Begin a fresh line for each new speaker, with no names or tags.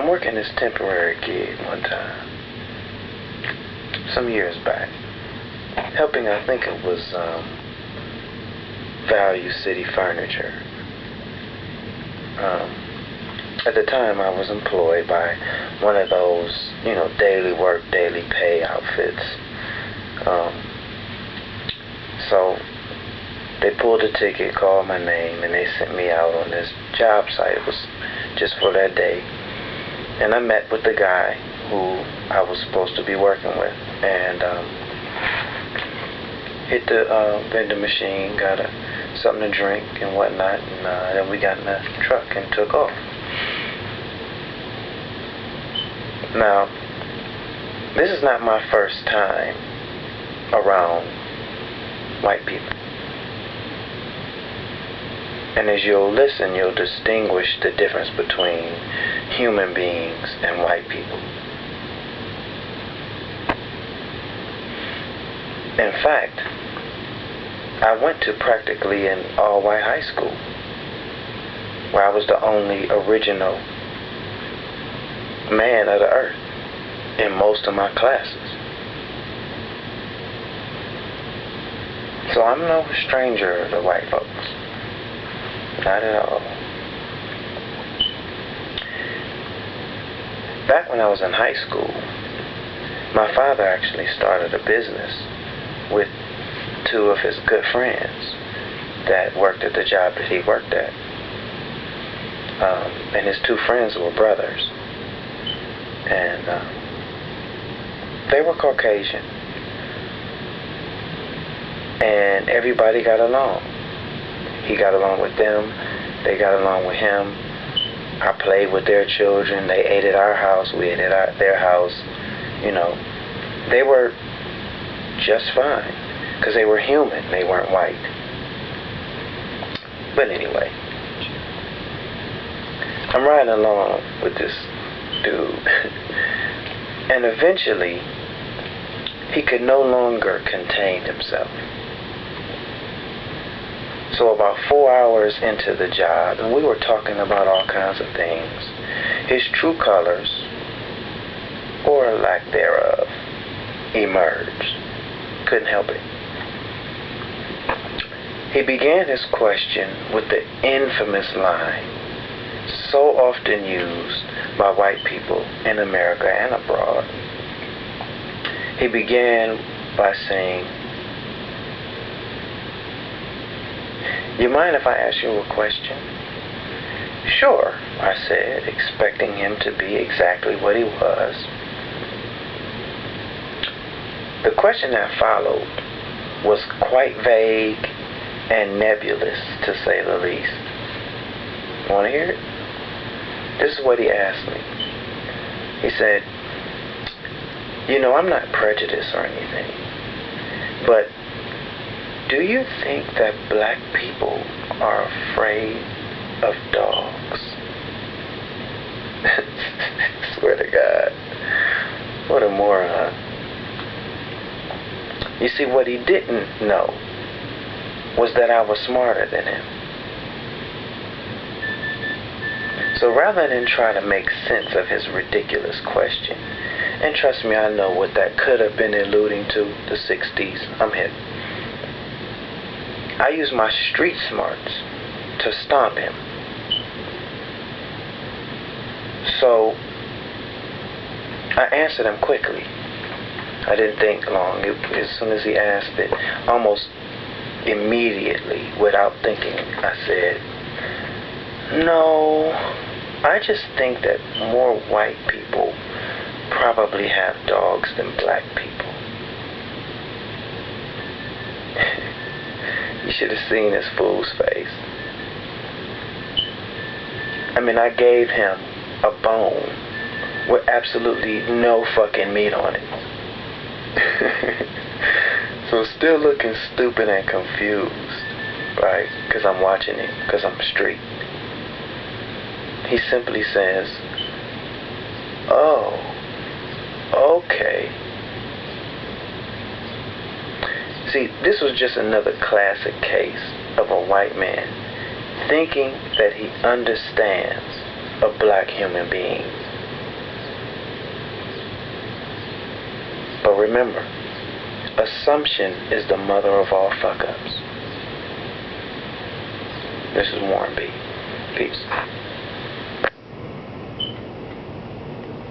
I'm working this temporary gig one time, some years back, helping, I think it was Value City Furniture. At the time, I was employed by one of those, daily work, daily pay outfits. So they pulled a ticket, called my name, and they sent me out on this job site. It was just for that day. And I met with the guy who I was supposed to be working with, and hit the vending machine, got something to drink and whatnot, and then we got in the truck and took off. Now, this is not my first time around white people. And as you'll listen, you'll distinguish the difference between human beings and white people. In fact, I went to practically an all-white high school, where I was the only original man of the earth in most of my classes. So I'm no stranger to white folks. Not at all. Back when I was in high school, my father actually started a business with two of his good friends that worked at the job that he worked at. And his two friends were brothers. And they were Caucasian. And everybody got along. He got along with them. They got along with him. I played with their children. They ate at our house. We ate at their house. They were just fine because they were human. They weren't white. But anyway, I'm riding along with this dude. And eventually, he could no longer contain himself. So about 4 hours into the job, and we were talking about all kinds of things, his true colors, or lack thereof, emerged. Couldn't help it. He began his question with the infamous line, so often used by white people in America and abroad. He began by saying, "You mind if I ask you a question?" "Sure," I said, expecting him to be exactly what he was. The question that followed was quite vague and nebulous, to say the least. Want to hear it? This is what he asked me. He said, I'm not prejudiced or anything, but do you think that black people are afraid of dogs?" Swear to God. What a moron. You see, what he didn't know was that I was smarter than him. So rather than try to make sense of his ridiculous question, and trust me, I know what that could have been alluding to, the 60s, I'm hip. I used my street smarts to stomp him. So I answered him quickly. I didn't think long. As soon as he asked it, almost immediately, without thinking, I said, "No, I just think that more white people probably have dogs than black people." You should have seen this fool's face. I gave him a bone with absolutely no fucking meat on it. So still looking stupid and confused, right? Because I'm watching it, because I'm street. He simply says, "Oh, okay." See, this was just another classic case of a white man thinking that he understands a black human being remember, assumption is the mother of all fuck-ups. This is Warren B. Peace.